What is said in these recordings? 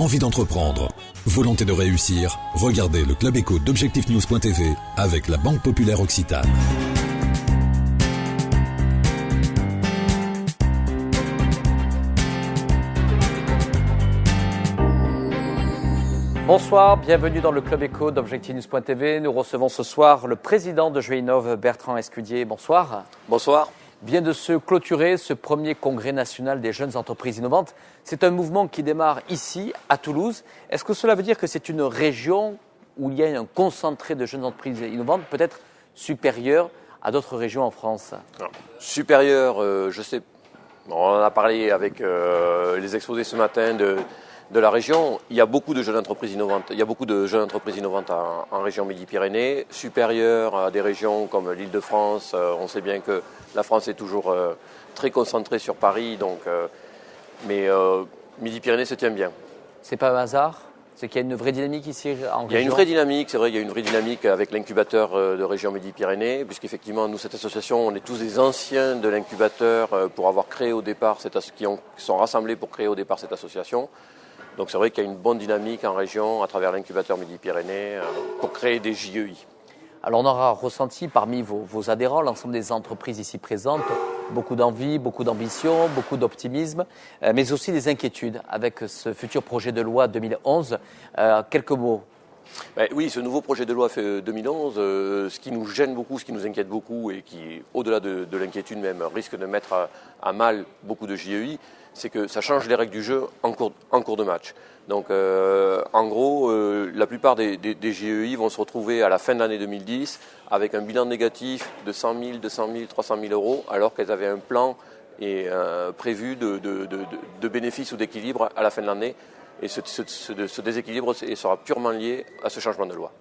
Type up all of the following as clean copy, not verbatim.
envie d'entreprendre, volonté de réussir, regardez le Club Éco d'Objectifnews.tv avec la Banque Populaire Occitane. Bonsoir, bienvenue dans le Club Éco d'Objectifnews.tv. Nous recevons ce soir le président de Je Innove, Bertrand Escudier. Bonsoir. Bonsoir. Vient de se clôturer ce premier congrès national des jeunes entreprises innovantes. C'est un mouvement qui démarre ici, à Toulouse. Est-ce que cela veut dire que c'est une région où il y a un concentré de jeunes entreprises innovantes, peut-être supérieur à d'autres régions en France? Supérieur, je sais. On en a parlé avec les exposés ce matin de la région. Il y a beaucoup de jeunes entreprises innovantes. Il y a beaucoup de jeunes entreprises innovantes en région Midi-Pyrénées, supérieures à des régions comme l'Île-de-France. On sait bien que la France est toujours très concentrée sur Paris, mais Midi-Pyrénées se tient bien. C'est pas un hasard? C'est qu'il y a une vraie dynamique ici en région? Il y a une vraie dynamique, c'est vrai, il y a une vraie dynamique avec l'incubateur de région Midi-Pyrénées, puisqu'effectivement, nous, cette association, on est tous des anciens de l'incubateur pour avoir créé au départ, qui sont rassemblés pour créer au départ cette association. Donc c'est vrai qu'il y a une bonne dynamique en région à travers l'incubateur Midi-Pyrénées pour créer des JEI. Alors on aura ressenti parmi vos adhérents, l'ensemble des entreprises ici présentes, beaucoup d'envie, beaucoup d'ambition, beaucoup d'optimisme, mais aussi des inquiétudes avec ce futur projet de loi 2011. Quelques mots. Oui, ce nouveau projet de loi fait 2011, ce qui nous gêne beaucoup, ce qui nous inquiète beaucoup et qui, au-delà de l'inquiétude même, risque de mettre à mal beaucoup de JEI, c'est que ça change les règles du jeu en cours de match. Donc, en gros, la plupart des JEI vont se retrouver à la fin de l'année 2010 avec un bilan négatif de 100 000, 200 000, 300 000 euros, alors qu'elles avaient un plan prévu de bénéfices ou d'équilibre à la fin de l'année. Et ce déséquilibre sera purement lié à ce changement de loi.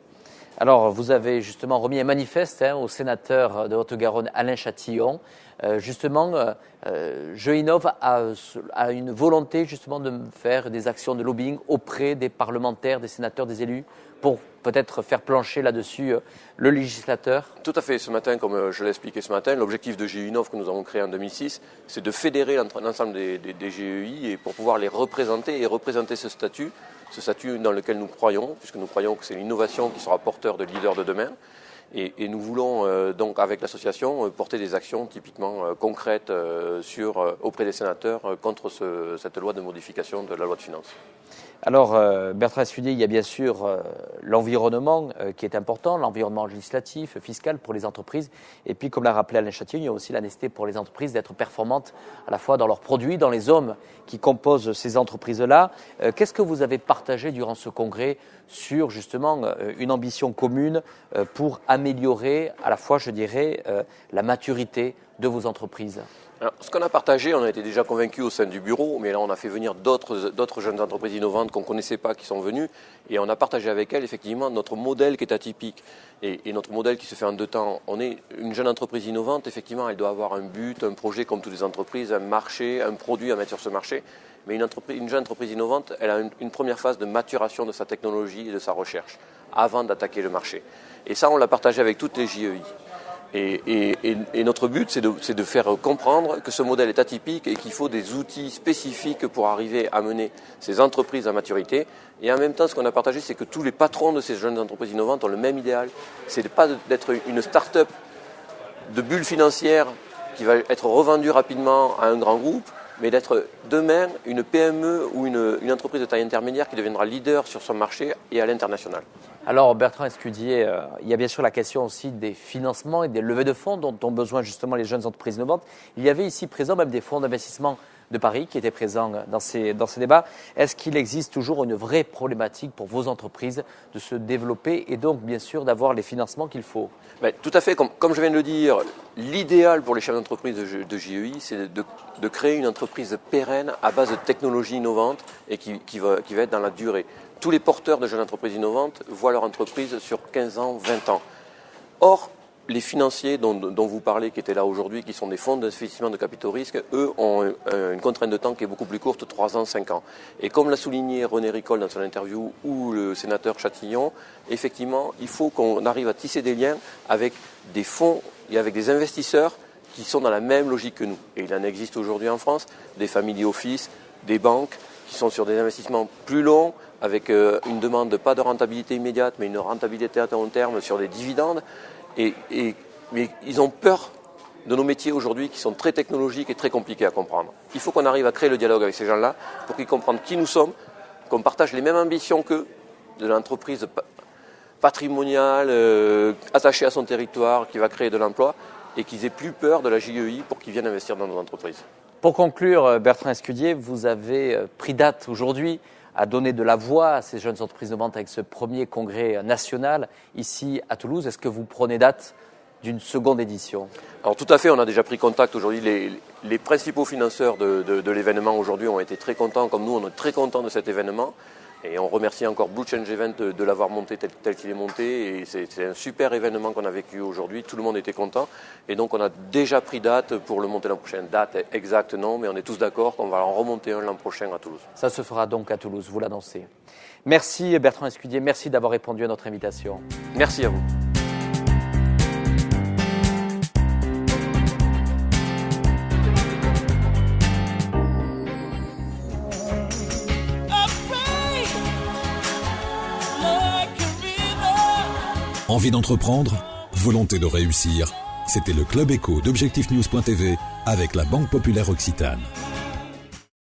Alors, vous avez justement remis un manifeste au sénateur de Haute-Garonne, Alain Chatillon. Je Innove a une volonté justement de faire des actions de lobbying auprès des parlementaires, des sénateurs, des élus, pour peut-être faire plancher là-dessus le législateur. Tout à fait. Ce matin, comme je l'ai expliqué ce matin, l'objectif de Je Innove que nous avons créé en 2006, c'est de fédérer l'ensemble des JEI et pour pouvoir les représenter et représenter ce statut dans lequel nous croyons, puisque nous croyons que c'est l'innovation qui sera porteur de leader de demain. Et nous voulons donc avec l'association porter des actions typiquement concrètes auprès des sénateurs contre cette loi de modification de la loi de finances. Alors Bertrand Escudier, il y a bien sûr l'environnement qui est important, l'environnement législatif, fiscal pour les entreprises. Et puis comme l'a rappelé Alain Chatillon, il y a aussi la nécessité pour les entreprises d'être performantes à la fois dans leurs produits, dans les hommes qui composent ces entreprises-là. Qu'est-ce que vous avez partagé durant ce congrès sur justement une ambition commune pour améliorer à la fois, je dirais, la maturité de vos entreprises? Alors, ce qu'on a partagé, on a été déjà convaincus au sein du bureau, mais là on a fait venir d'autres jeunes entreprises innovantes qu'on ne connaissait pas qui sont venues et on a partagé avec elles effectivement notre modèle qui est atypique et notre modèle qui se fait en deux temps. On est une jeune entreprise innovante, effectivement elle doit avoir un but, un projet comme toutes les entreprises, un marché, un produit à mettre sur ce marché. Mais une jeune entreprise innovante, elle a une première phase de maturation de sa technologie et de sa recherche avant d'attaquer le marché. Et ça, on l'a partagé avec toutes les JEI. Et notre but, c'est de faire comprendre que ce modèle est atypique et qu'il faut des outils spécifiques pour arriver à mener ces entreprises à maturité. Et en même temps, ce qu'on a partagé, c'est que tous les patrons de ces jeunes entreprises innovantes ont le même idéal. C'est pas d'être une start-up de bulle financière qui va être revendue rapidement à un grand groupe, mais d'être demain une PME ou une entreprise de taille intermédiaire qui deviendra leader sur son marché et à l'international. Alors Bertrand Escudier, il y a bien sûr la question aussi des financements et des levées de fonds dont ont besoin justement les jeunes entreprises innovantes. Il y avait ici présent même des fonds d'investissement de Paris qui étaient présents dans ces débats. Est-ce qu'il existe toujours une vraie problématique pour vos entreprises de se développer et donc bien sûr d'avoir les financements qu'il faut? Tout à fait, comme je viens de le dire, l'idéal pour les chefs d'entreprise de JEI, c'est de créer une entreprise pérenne à base de technologies innovantes et qui va être dans la durée. Tous les porteurs de jeunes entreprises innovantes voient leur entreprise sur 15 ans, 20 ans. Or, les financiers dont vous parlez, qui étaient là aujourd'hui, qui sont des fonds d'investissement de capitaux risques, eux ont une contrainte de temps qui est beaucoup plus courte, 3 ans, 5 ans. Et comme l'a souligné René Ricol dans son interview ou le sénateur Chatillon, effectivement, il faut qu'on arrive à tisser des liens avec des fonds et avec des investisseurs qui sont dans la même logique que nous. Et il en existe aujourd'hui en France, des family office, des banques, qui sont sur des investissements plus longs, avec une demande pas de rentabilité immédiate, mais une rentabilité à long terme sur des dividendes. Mais ils ont peur de nos métiers aujourd'hui qui sont très technologiques et très compliqués à comprendre. Il faut qu'on arrive à créer le dialogue avec ces gens-là pour qu'ils comprennent qui nous sommes, qu'on partage les mêmes ambitions qu'eux, de l'entreprise patrimoniale, attachée à son territoire, qui va créer de l'emploi, et qu'ils aient plus peur de la JEI pour qu'ils viennent investir dans nos entreprises. Pour conclure, Bertrand Escudier, vous avez pris date aujourd'hui à donner de la voix à ces jeunes entreprises innovantes avec ce premier congrès national ici à Toulouse. Est-ce que vous prenez date d'une seconde édition? Alors tout à fait, on a déjà pris contact aujourd'hui. Les principaux financeurs de l'événement aujourd'hui ont été très contents, comme nous on est très contents de cet événement. Et on remercie encore Blue Change Event de l'avoir monté tel qu'il est monté. Et c'est un super événement qu'on a vécu aujourd'hui. Tout le monde était content. Et donc on a déjà pris date pour le monter l'an prochain. Date exacte non, mais on est tous d'accord qu'on va en remonter un l'an prochain à Toulouse. Ça se fera donc à Toulouse, vous l'annoncez. Merci Bertrand Escudier, merci d'avoir répondu à notre invitation. Merci à vous. Envie d'entreprendre? Volonté de réussir? C'était le Club Éco d'Objectif News.tv avec la Banque Populaire Occitane.